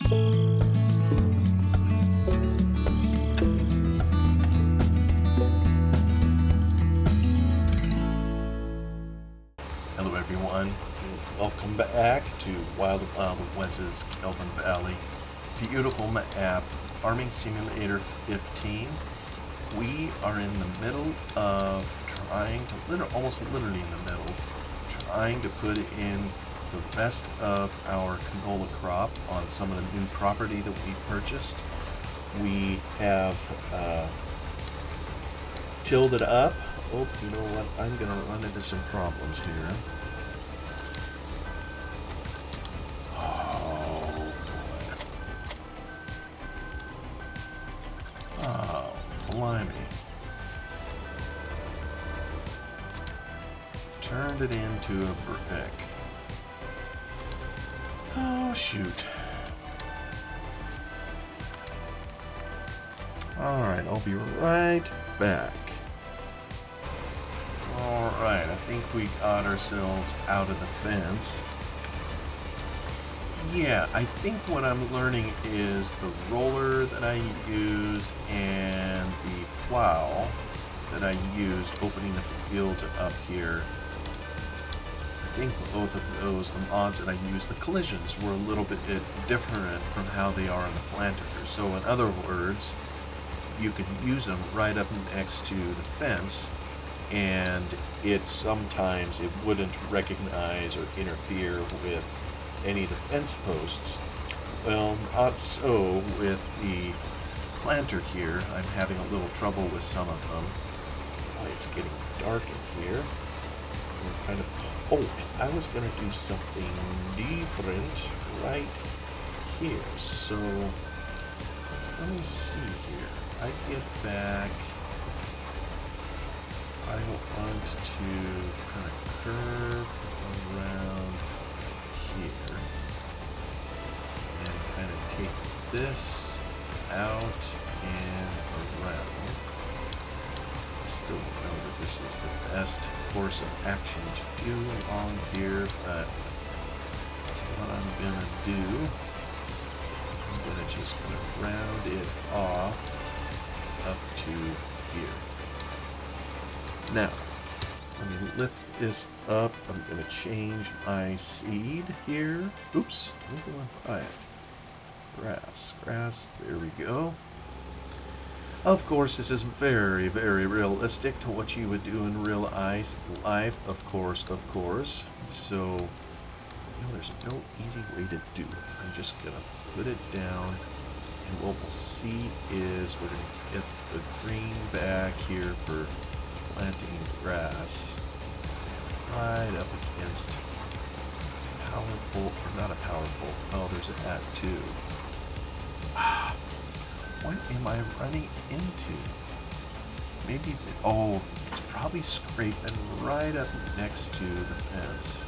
Hello everyone, welcome back to Wild Wes's Gelvin Valley. Beautiful map, Farming Simulator 15. We are in the middle of trying to, almost literally in the middle, trying to put in the rest of our canola crop on some of the new property that we purchased. We have tilled it up. Oh, you know what? I'm going to run into some problems here. Oh, boy. Oh, blimey. Turned it into a brick. Oh, shoot. Alright, I'll be right back. Alright, I think we got ourselves out of the fence. Yeah, I think what I'm learning is the roller that I used and the plow that I used opening the fields up here. I think both of those, the mods that I used, the collisions were a little bit different from how they are on the planter. So in other words, you could use them right up next to the fence, and sometimes it wouldn't recognize or interfere with any of the fence posts. Well, not so with the planter here. I'm having a little trouble with some of them. Boy, it's getting dark in here. We're kind of... Oh, and I was going to do something different right here. So, let me see here. I get back... I want to kind of curve around here and kind of take this out and around. I still don't know that this is the best course of action to do along here, but that's what I'm gonna do. I'm gonna just kind of round it off up to here. Now, let me lift this up. I'm going to change my seed here. Oops, I'm going by it. Grass, there we go. Of course, this is very, very realistic to what you would do in real life, of course. So, there's no easy way to do it. I'm just going to put it down, and what we'll see is we're going to get the green back here for planting grass right up against powerful, or not a powerful, oh, there's that too. What am I running into? Maybe, oh, it's probably scraping right up next to the fence.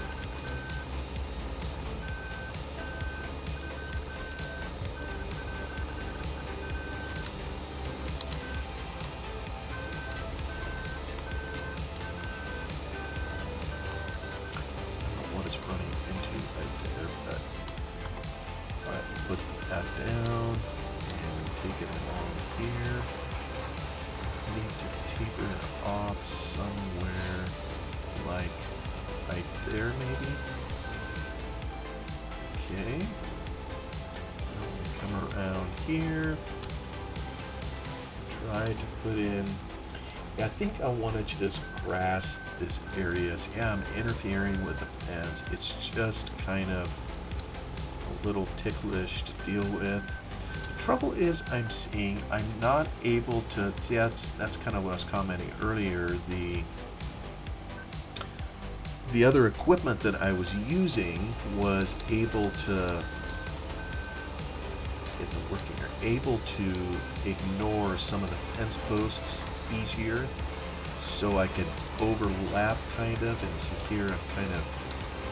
There, maybe. Okay. Come around here. Try to put in. Yeah, I think I want to just grass this area. So yeah, I'm interfering with the fence. It's just kind of a little ticklish to deal with. The trouble is, I'm seeing I'm not able to. See, that's kind of what I was commenting earlier. The other equipment that I was using was able to get it working here, able to ignore some of the fence posts easier, so I could overlap kind of, and see here I'm kind of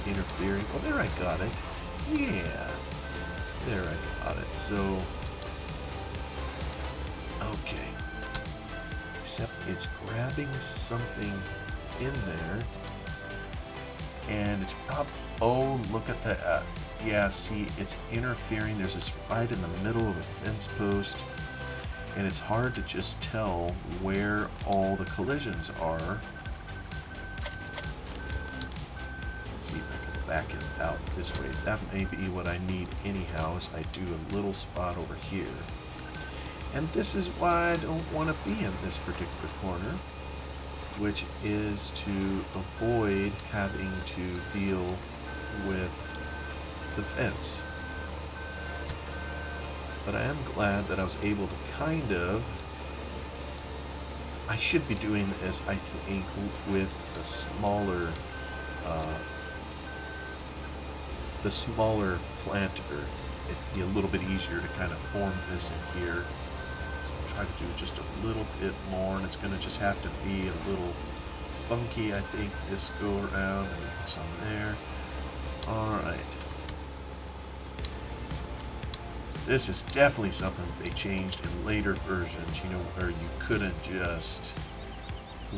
interfering. Oh, there I got it. Yeah, there I got it. So, okay. Except it's grabbing something in there. And it's probably, oh, look at that. yeah, see, it's interfering. There's this right in the middle of a fence post, and it's hard to just tell where all the collisions are. Let's see if I can back it out this way. That may be what I need anyhow, is I do a little spot over here. And this is why I don't want to be in this particular corner, which is to avoid having to deal with the fence. But I am glad that I was able to kind of... I should be doing this, I think, with the smaller planter. It'd be a little bit easier to kind of form this in here. So I'll try to do just a little bit more, and it's going to just have to be a little funky, I think, this go around, and some there. Alright. This is definitely something that they changed in later versions, you know, where you couldn't just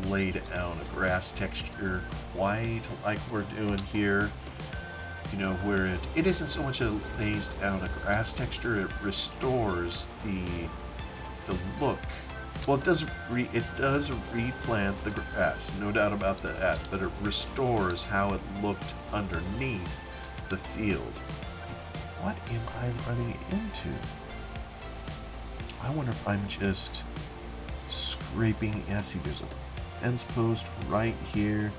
lay down a grass texture quite like we're doing here. You know, where it isn't so much it lays down a grass texture, it restores the look. Well, it does replant the grass, no doubt about that, but it restores how it looked underneath the field. What am I running into? I wonder if I'm just scraping. Yeah, see, there's a fence post right here.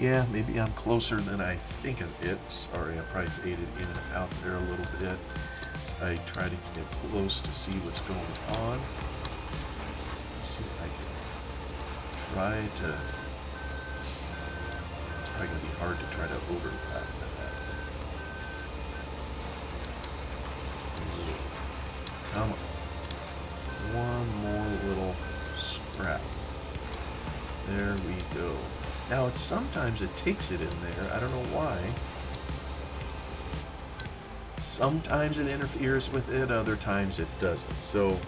Yeah, maybe I'm closer than I think of it. Sorry, I probably faded in and out there a little bit. So I try to get close to see what's going on. See if I can try to... It's probably going to be hard to try to overlap that. Come on. One more little scrap. There we go. Now, sometimes it takes it in there. I don't know why. Sometimes it interferes with it, other times it doesn't. So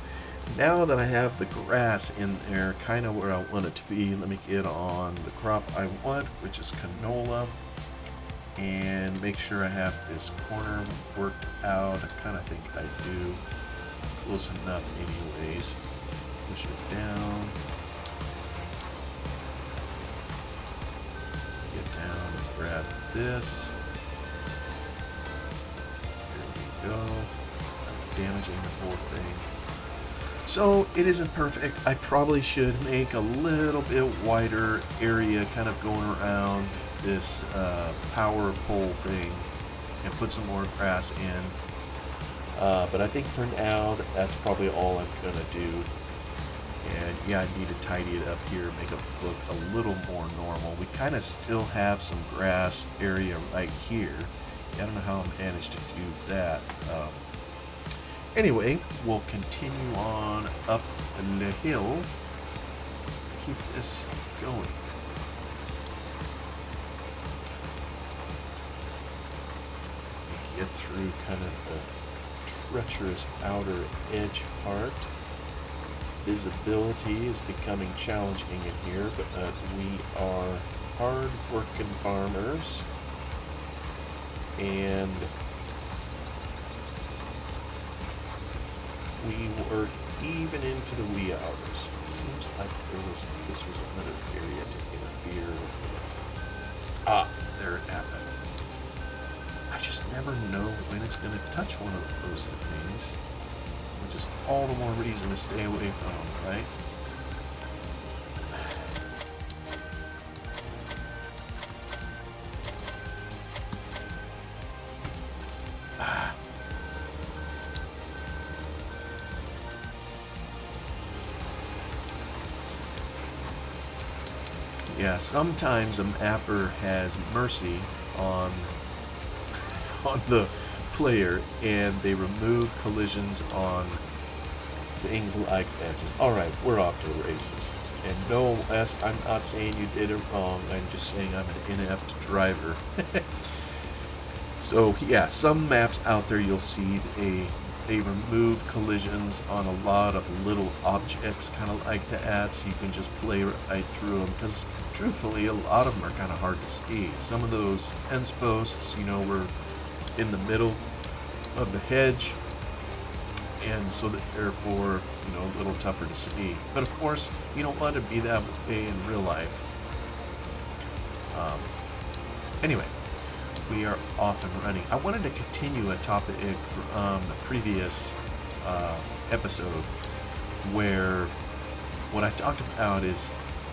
now that I have the grass in there, kind of where I want it to be, let me get on the crop I want, which is canola, and make sure I have this corner worked out. I kind of think I do. Close enough anyways. Push it down. Get down and grab this. There we go. I'm damaging the whole thing. So it isn't perfect. I probably should make a little bit wider area kind of going around this power pole thing and put some more grass in. But I think for now, that's probably all I'm going to do. And yeah, I need to tidy it up here, make it look a little more normal. We kind of still have some grass area right here. I don't know how I managed to do that. Anyway, we'll continue on up the hill. Keep this going. Get through kind of the treacherous outer edge part. Visibility is becoming challenging in here, but we are hard-working farmers, and we work even into the wee hours. It seems like this was another area to interfere with. Ah, there it happened. I just never know when it's going to touch one of those things. Which is all the more reason to stay away from them, right? Yeah, sometimes a mapper has mercy on the player, and they remove collisions on things like fences. Alright, we're off to the races. And no, Les, I'm not saying you did it wrong, I'm just saying I'm an inept driver. So yeah, some maps out there you'll see they remove collisions on a lot of little objects, kind of like that, so you can just play right through them, because truthfully a lot of them are kind of hard to see. Some of those fence posts, you know, were in the middle of the hedge, and so that therefore, a little tougher to see. But of course, you don't want to be that way in real life. Anyway, we are off and running. I wanted to continue a topic from the previous episode, where what I talked about is,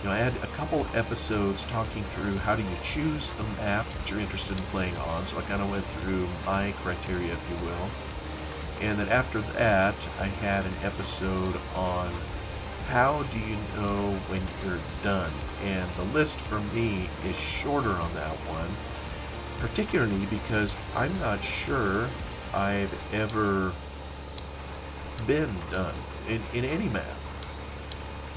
I had a couple episodes talking through how do you choose the map that you're interested in playing on, so I kind of went through my criteria, if you will. And then after that, I had an episode on how do you know when you're done. And the list for me is shorter on that one, particularly because I'm not sure I've ever been done in any map.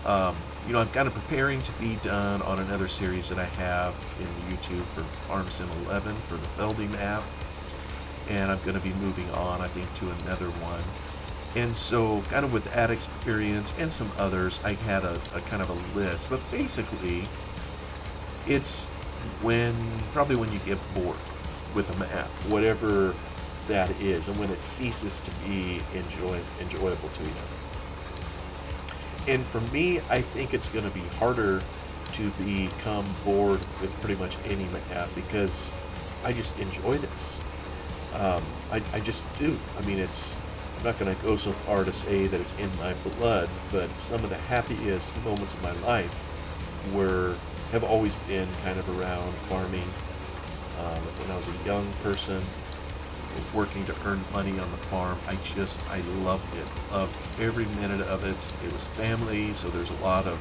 I'm kind of preparing to be done on another series that I have in YouTube for Farm Sim 11 for the Feldy map, and I'm going to be moving on, I think, to another one. And so, kind of with that experience and some others, I had a kind of a list. But basically, it's probably when you get bored with a map, whatever that is, and when it ceases to be enjoyable to you. And for me, I think it's going to be harder to become bored with pretty much any map because I just enjoy this. I just do. I mean, I'm not going to go so far to say that it's in my blood, but some of the happiest moments of my life have always been kind of around farming. When I was a young person, working to earn money on the farm, I loved it. Loved every minute of it. It was family, so there's a lot of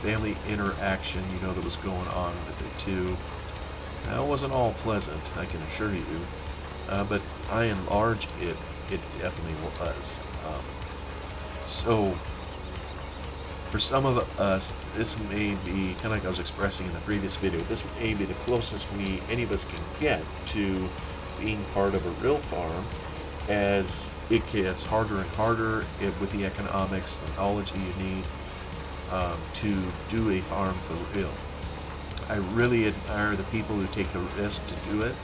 family interaction, that was going on with it too. Now, it wasn't all pleasant, I can assure you, but by and large, it definitely was. So, for some of us, this may be, kind of like I was expressing in the previous video, this may be the closest any of us can get to being part of a real farm, as it gets harder and harder with the economics, the knowledge that you need to do a farm for real. I really admire the people who take the risk to do it,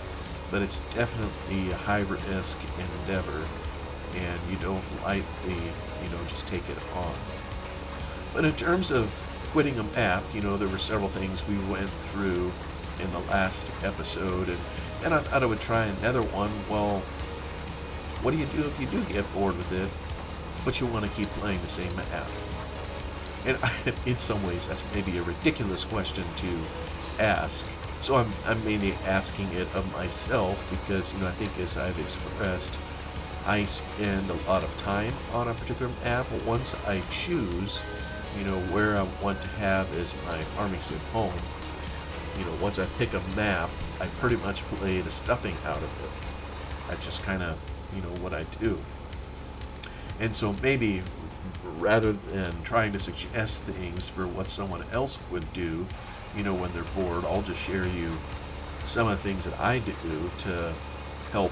but it's definitely a high risk endeavor, and you don't lightly, just take it on. But in terms of quitting a map, there were several things we went through in the last episode, and I thought I would try another one. Well, what do you do if you do get bored with it, but you want to keep playing the same map? And in some ways, that's maybe a ridiculous question to ask. So I'm mainly asking it of myself because, I think as I've expressed, I spend a lot of time on a particular map. Once I choose, where I want to have as my farming sim home, once I pick a map, I pretty much play the stuffing out of it. That's just kind of, what I do. And so maybe rather than trying to suggest things for what someone else would do, when they're bored, I'll just share you some of the things that I do to help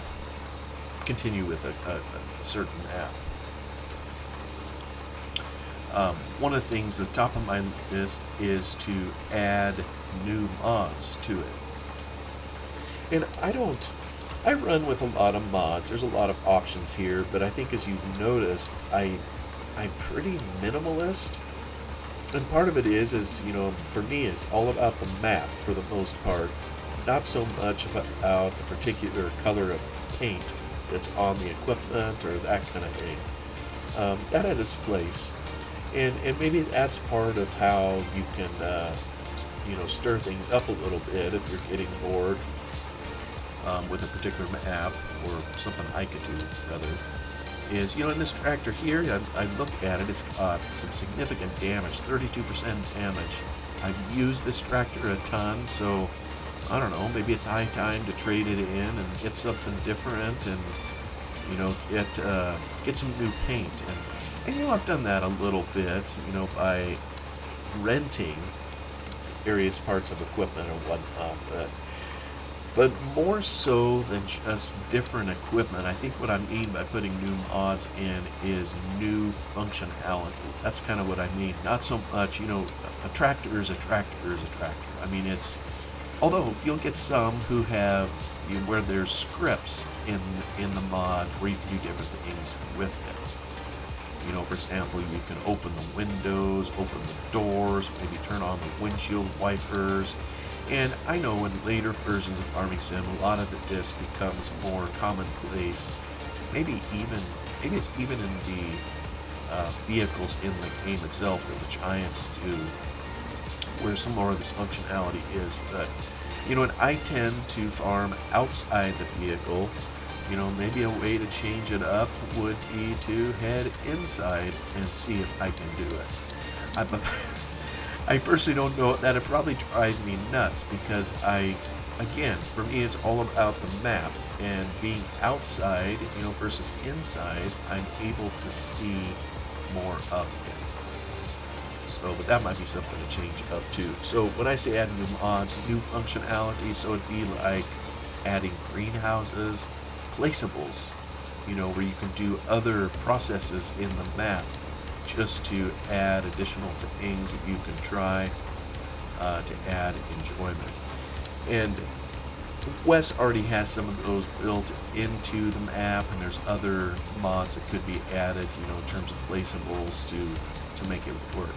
continue with a certain app. One of the things at the top of my list is to add new mods to it. And I run with a lot of mods. There's a lot of options here, but I think as you've noticed, I'm pretty minimalist. And part of it is, for me, it's all about the map for the most part, not so much about the particular color of paint that's on the equipment or that kind of thing. That has its place. And maybe that's part of how you can, stir things up a little bit if you're getting bored with a particular map, or something I could do, rather, is, in this tractor here, I look at it, it's got some significant damage, 32% damage. I've used this tractor a ton, so, I don't know, maybe it's high time to trade it in and get something different and, get some new paint. And I've done that a little bit, by renting various parts of equipment or whatnot, but more so than just different equipment, I think what I mean by putting new mods in is new functionality. That's kind of what I mean. Not so much, a tractor is a tractor is a tractor. I mean, it's Although you'll get some who have where there's scripts in the mod where you can do different things with it. For example, you can open the windows, open the doors, maybe turn on the windshield wipers. And I know in later versions of Farming Sim, a lot of this becomes more commonplace. Maybe it's even in the vehicles in the game itself that the Giants do, where some more of this functionality is. But and I tend to farm outside the vehicle. Maybe a way to change it up would be to head inside and see if I can do it. I personally don't know. That'd probably drive me nuts because again, for me, it's all about the map and being outside, versus inside. I'm able to see more of it. So, but that might be something to change up too. So when I say add new mods, new functionality, so it'd be like adding greenhouses, placeables, where you can do other processes in the map just to add additional things that you can try to add enjoyment. And Wes already has some of those built into the map, and there's other mods that could be added, in terms of placeables to make it work.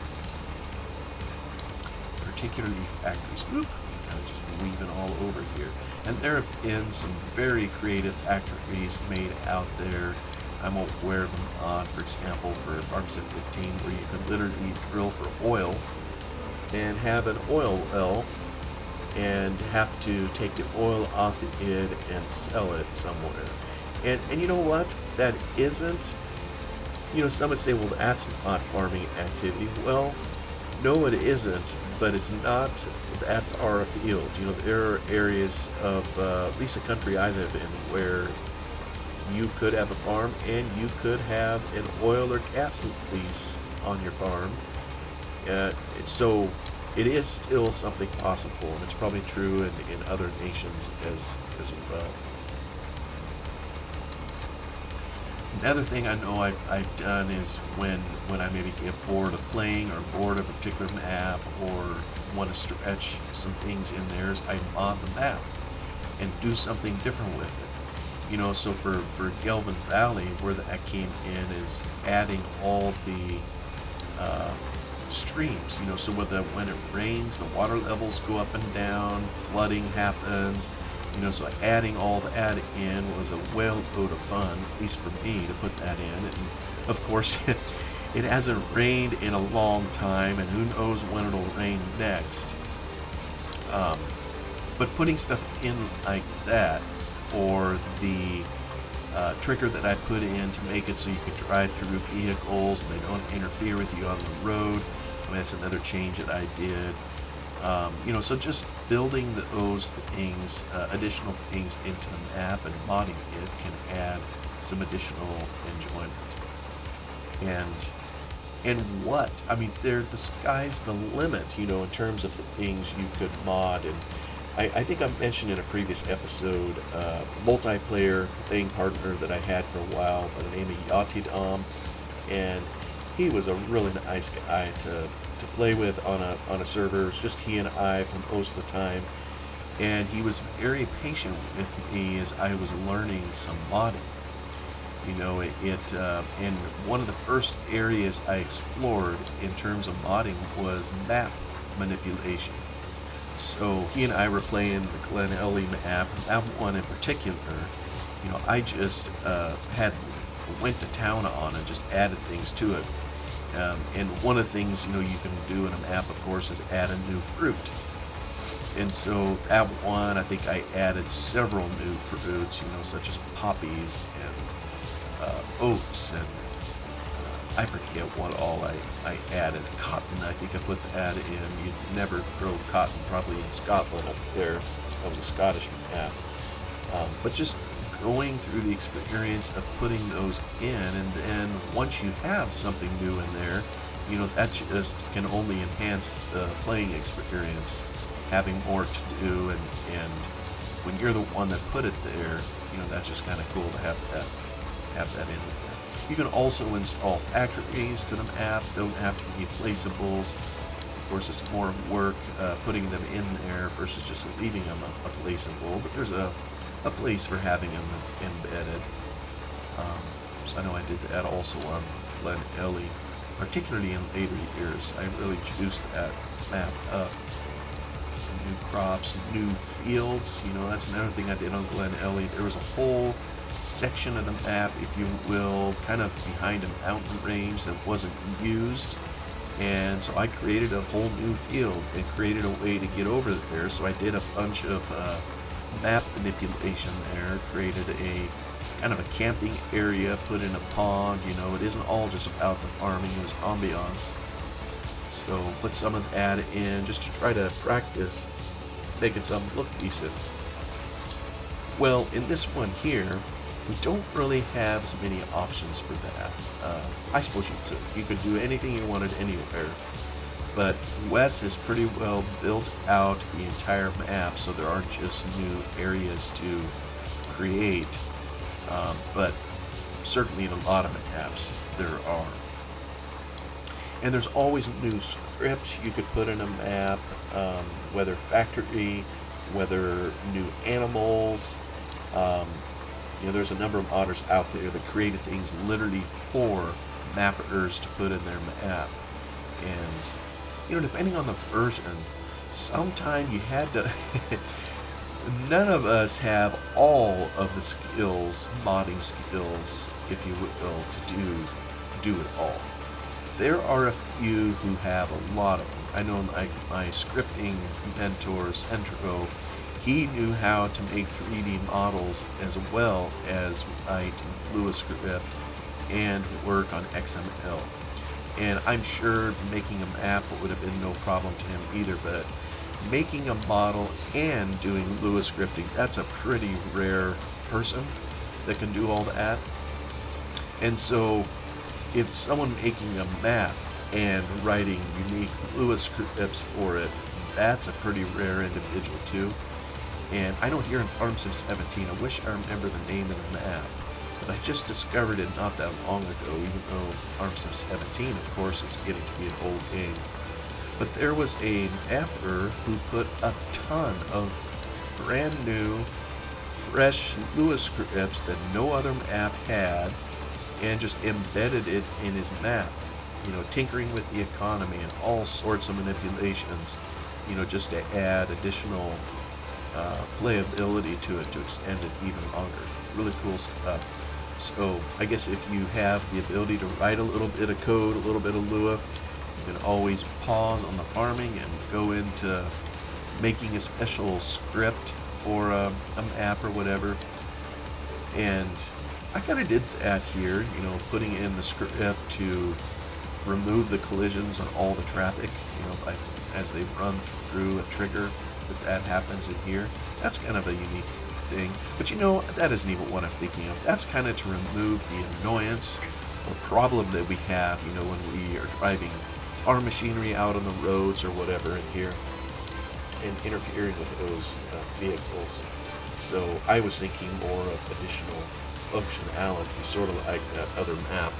Particularly factories. Oop, kind of just weaving all over here. And there have been some very creative factories made out there. I'm aware of them on, for example, for Farm Sim 15, where you can literally drill for oil and have an oil well and have to take the oil off it and sell it somewhere. And you know what? That isn't, some would say, well, that's not farming activity. Well, no, it isn't, but it's not that far afield. There are areas of at least the country I live in where you could have a farm and you could have an oil or gas lease on your farm. So it is still something possible, and it's probably true in other nations as well. Another thing I know I've done is when I maybe get bored of playing or bored of a particular map or want to stretch some things in there, is I mod the map and do something different with it. So for Gelvin Valley, where that came in is adding all the streams. So when it rains, the water levels go up and down, flooding happens. So adding all that in was a whale load of fun, at least for me, to put that in. And of course, it hasn't rained in a long time, and who knows when it'll rain next. But putting stuff in like that, or the trigger that I put in to make it so you can drive through vehicles and they don't interfere with you on the road, that's another change that I did. So just building those things, additional things into the map and modding it can add some additional enjoyment. And the sky's the limit, in terms of the things you could mod. And I think I mentioned in a previous episode, multiplayer playing partner that I had for a while by the name of Yatidam, and he was a really nice guy to play with on a server. It was just he and I for most of the time, and he was very patient with me as I was learning some modding. And one of the first areas I explored in terms of modding was map manipulation. So he and I were playing the Glen Ellie map. That one in particular, I just went to town on and just added things to it. And one of the things, you can do in a map, of course, is add a new fruit. And so that one, I think I added several new fruits, such as poppies and oats, and I forget what all I added. Cotton, I think I put that in. You'd never grow cotton probably in Scotland up there. That was a Scottish map. But just going through the experience of putting those in, and then once you have something new in there, that just can only enhance the playing experience, having more to do, and when you're the one that put it there, that's just kind of cool to have that in there. You can also install factories to the map, don't have to be placeables. course, it's more work putting them in there versus just leaving them a placeable. But there's a place for having them embedded. So I know I did that also on Glen Ellie, particularly in later years. I really juiced that map up. New crops, new fields. That's another thing I did on Glen Ellie. There was a whole section of the map, if you will, kind of behind a mountain range that wasn't used. And so I created a whole new field and created a way to get over there. So I did a bunch of map manipulation there, created a kind of a camping area, put in a pond. It isn't all just about the farming, it was ambiance. So put some of that in just to try to practice making something look decent. Well, in this one here, we don't really have as many options for that. I suppose you could do anything you wanted anywhere, but Wes has pretty well built out the entire map, so there aren't just new areas to create, but certainly in a lot of maps there are. And there's always new scripts you could put in a map, whether factory, whether new animals. There's a number of modders out there that created things literally for mappers to put in their map. And, depending on the version, sometime you had to... None of us have all of the skills, modding skills, if you will, to do it all. There are a few who have a lot of them. I know my scripting mentor, Centro, he knew how to make 3D models as well as I do Lua script and work on XML. And I'm sure making a map would have been no problem to him either, but making a model and doing Lua scripting, that's a pretty rare person that can do all that. And so if someone making a map and writing unique Lua scripts for it, that's a pretty rare individual too. And I know here in Farm Sim 17, I wish I remember the name of the map, but I just discovered it not that long ago, even though Farm Sim 17, of course, is getting to be an old game. But there was a mapper who put a ton of brand new, fresh Lua scripts that no other map had, and just embedded it in his map, tinkering with the economy and all sorts of manipulations, just to add additional playability to it to extend it even longer. Really cool stuff. So I guess if you have the ability to write a little bit of code, a little bit of Lua, you can always pause on the farming and go into making a special script for a map or whatever. And I kind of did that here, putting in the script to remove the collisions on all the traffic, as they run through a trigger. That happens in here. That's kind of a unique thing. But that isn't even what I'm thinking of. That's kind of to remove the annoyance or problem that we have, when we are driving farm machinery out on the roads or whatever in here and interfering with those vehicles. So I was thinking more of additional functionality, sort of like that other map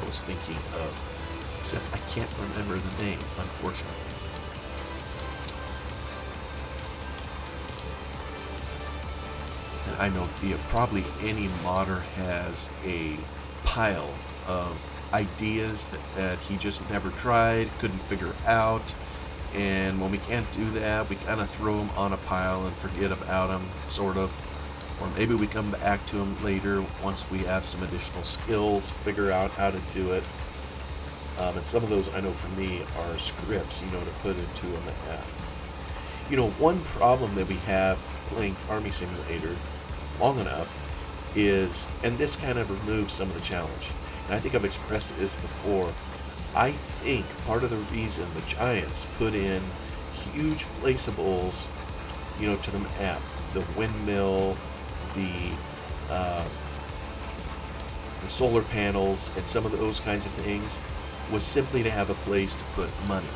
I was thinking of. Except I can't remember the name, unfortunately. I know probably any modder has a pile of ideas that he just never tried, couldn't figure out, and when we can't do that, we kind of throw them on a pile and forget about them, sort of. Or maybe we come back to them later once we have some additional skills, figure out how to do it. And some of those, I know for me, are scripts, to put into a map. One problem that we have playing Farming Simulator long enough is, and this kind of removes some of the challenge, and I think I've expressed this before, I think part of the reason the Giants put in huge placeables, to the map, the windmill, the solar panels, and some of those kinds of things, was simply to have a place to put money.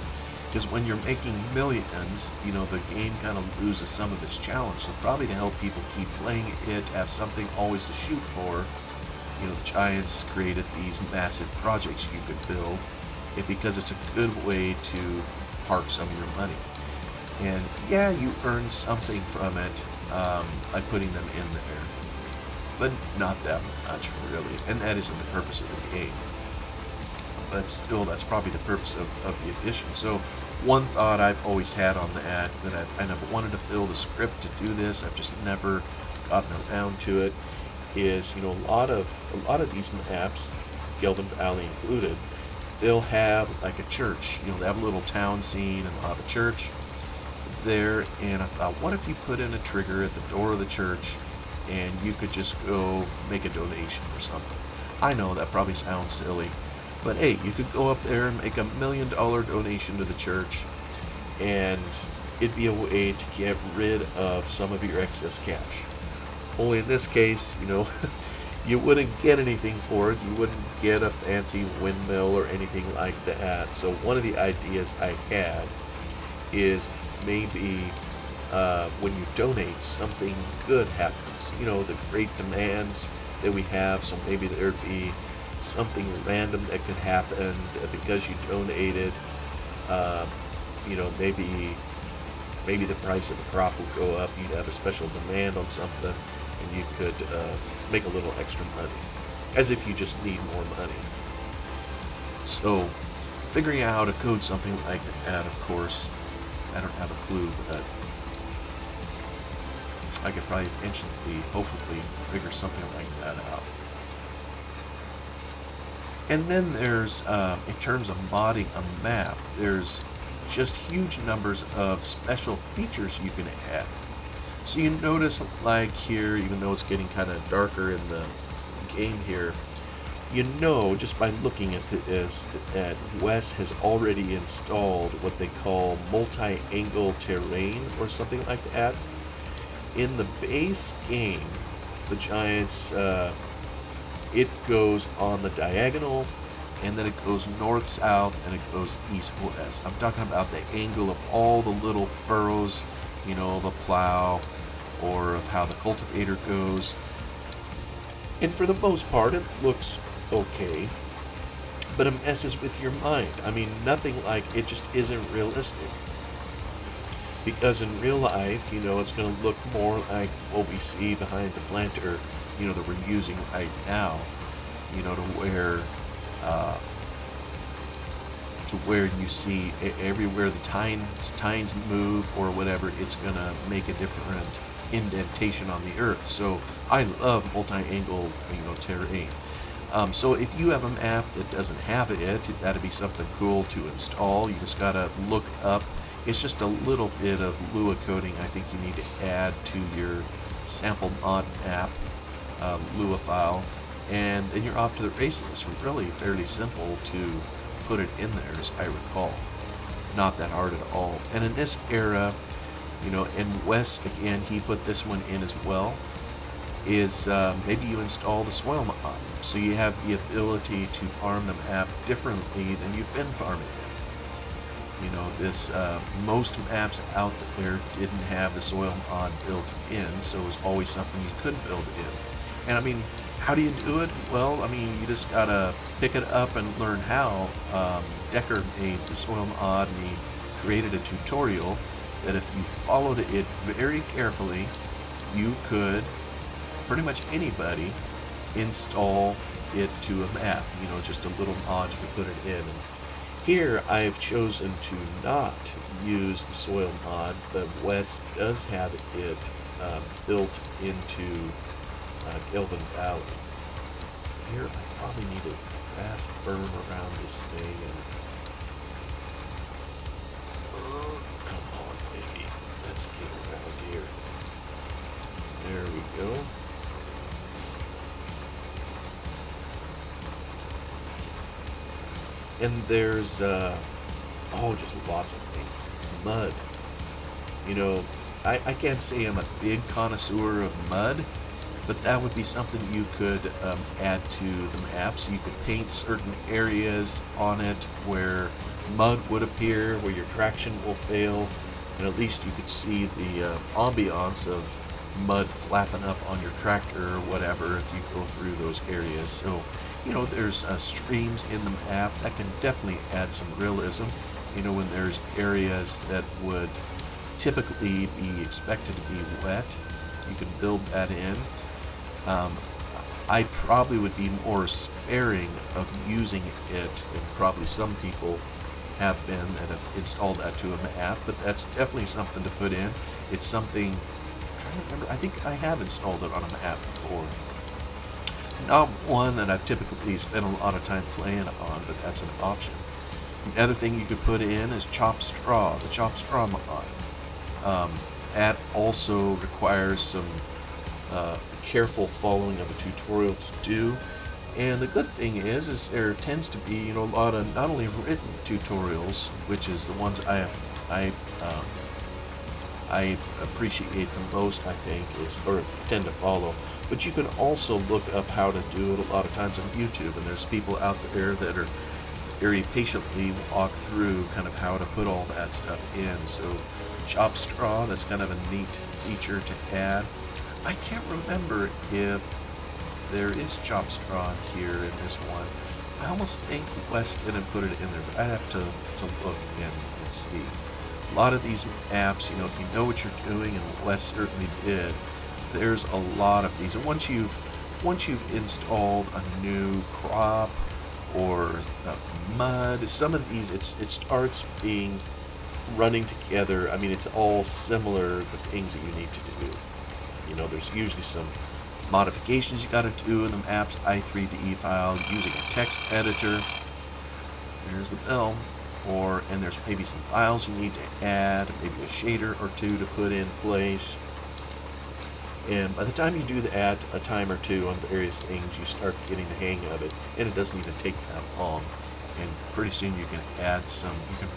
Because when you're making millions, the game kind of loses some of its challenge. So probably to help people keep playing it, have something always to shoot for, the Giants created these massive projects you could build. Because it's a good way to park some of your money. And yeah, you earn something from it by putting them in there, but not that much really, and that isn't the purpose of the game. But still, that's probably the purpose of the edition. So one thought I've always had on that I never wanted to build a script to do this, I've just never gotten around to it, is, a lot of these maps, Gelvin Valley included, they'll have like a church. They have a little town scene and they'll have a church there. And I thought, what if you put in a trigger at the door of the church and you could just go make a donation or something? I know that probably sounds silly, but hey, you could go up there and make $1 million donation to the church, and it'd be a way to get rid of some of your excess cash. Only in this case, you wouldn't get anything for it. You wouldn't get a fancy windmill or anything like that. So one of the ideas I had is maybe when you donate, something good happens. The great demands that we have, so maybe there'd be something random that could happen because you donated. Maybe the price of the crop will go up. You'd have a special demand on something, and you could make a little extra money, as if you just need more money. So, figuring out how to code something like that, of course, I don't have a clue, but I could probably eventually, hopefully, figure something like that out. And then there's, in terms of modding a map, there's just huge numbers of special features you can add. So you notice, like here, even though it's getting kind of darker in the game here, just by looking at this, that Wes has already installed what they call multi-angle terrain or something like that. In the base game, the Giants, it goes on the diagonal, and then it goes north-south, and it goes east-west. I'm talking about the angle of all the little furrows, of a plow, or of how the cultivator goes. And for the most part, it looks okay, but it messes with your mind. I mean, nothing like it just isn't realistic. Because in real life, it's going to look more like what we see behind the planter, that we're using right now, to where you see everywhere the tines move or whatever, it's going to make a different indentation on the earth. So I love multi-angle, terrain. So if you have a map that doesn't have it, that'd be something cool to install. You just gotta look up. It's just a little bit of Lua coding I think you need to add to your sample mod map Lua file, and then you're off to the races. It's really fairly simple to put it in there, as I recall. Not that hard at all. And in this era, and Wes, again, he put this one in as well, is maybe you install the soil mod, so you have the ability to farm the map differently than you've been farming it. Most maps out there didn't have the soil mod built in, so it was always something you could build in. And I mean, how do you do it? Well, I mean, you just gotta pick it up and learn how. Decker made the soil mod, and he created a tutorial that if you followed it very carefully, you could, pretty much anybody, install it to a map. Just a little mod you could put it in. And here I've chosen to not use the soil mod, but Wes does have it built into Gelvin Valley. Here I probably need a grass berm around this thing, and come on, baby, let's get around here. There we go. And there's just lots of things. Mud. I can't say I'm a big connoisseur of mud, but that would be something you could add to the map. So you could paint certain areas on it where mud would appear, where your traction will fail, and at least you could see the ambiance of mud flapping up on your tractor or whatever if you go through those areas. So, there's streams in the map that can definitely add some realism. You know, when there's areas that would typically be expected to be wet, you can build that in. I probably would be more sparing of using it than probably some people have been that have installed that to a map, but that's definitely something to put in. It's something, I'm trying to remember, I think I have installed it on a map before. Not one that I've typically spent a lot of time playing on, but that's an option. The other thing you could put in is chopped straw, the chopped straw mod. That also requires some careful following of a tutorial to do. And the good thing is there tends to be, you know, a lot of not only written tutorials, which is the ones I appreciate the most, I think, is or tend to follow. But you can also look up how to do it a lot of times on YouTube, and there's people out there that are very patiently walk through kind of how to put all that stuff in. So chopped straw, that's kind of a neat feature to add. I can't remember if there is chopped straw here in this one. I almost think West didn't put it in there, but I have to look and see. A lot of these apps, you know, if you know what you're doing, and West certainly did, there's a lot of these. And once you've installed a new crop or mud, some of these it starts being running together. I mean, it's all similar, the things that you need to do. You know, there's usually some modifications you got to do in the app's i3.de file using a text editor. There's the bell. And there's maybe some files you need to add, maybe a shader or two to put in place. And by the time you do that a time or two on various things, you start getting the hang of it, and it doesn't even take that long. And pretty soon you can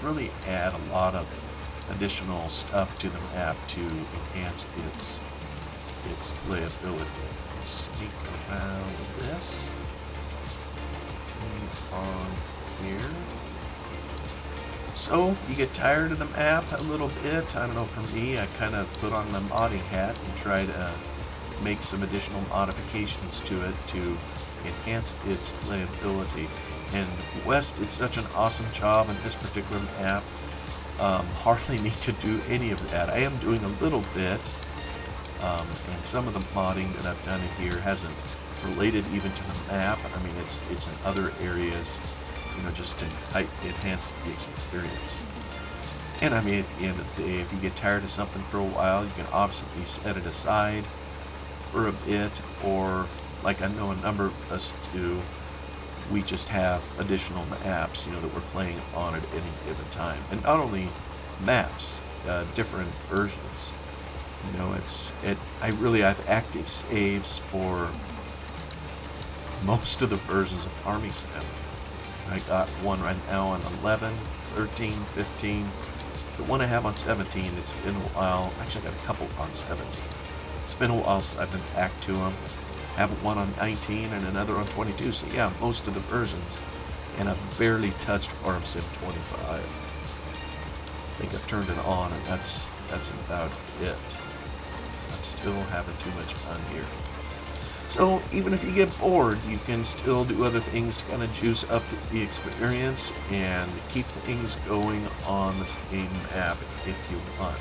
really add a lot of additional stuff to the map to enhance its playability. Sneak around this. Continue on here. So, you get tired of the map a little bit. I don't know, for me, I kind of put on the modding hat and try to make some additional modifications to it to enhance its playability. And West did such an awesome job on this particular map. Hardly need to do any of that. I am doing a little bit. And some of the modding that I've done in here hasn't related even to the map. I mean, it's in other areas, you know, just to enhance the experience. And I mean, at the end of the day, if you get tired of something for a while, you can obviously set it aside for a bit, or like I know a number of us do, we just have additional maps, you know, that we're playing on at any given time. And not only maps, different versions. You know, I really have active saves for most of the versions of Farming Sim. I got one right now on 11, 13, 15. The one I have on 17, it's been a while. Actually, I got a couple on 17. It's been a while since I've been back to them. I have one on 19 and another on 22. So yeah, most of the versions. And I've barely touched Farm Sim 25. I think I've turned it on, and that's about it. I'm still having too much fun here. So even if you get bored, you can still do other things to kind of juice up the experience and keep things going on the same map if you want.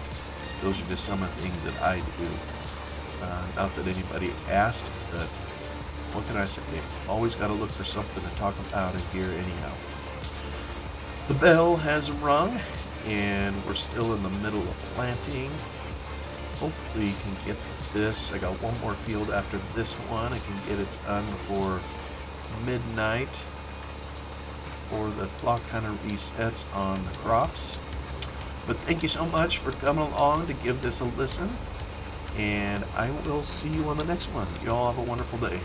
Those are just some of the things that I do. Not that anybody asked, but what can I say? Always got to look for something to talk about in here anyhow. The bell has rung, and we're still in the middle of planting. Hopefully you can get this. I got one more field after this one. I can get it done before midnight before the clock kind of resets on the crops. But thank you so much for coming along to give this a listen, and I will see you on the next one. You all have a wonderful day.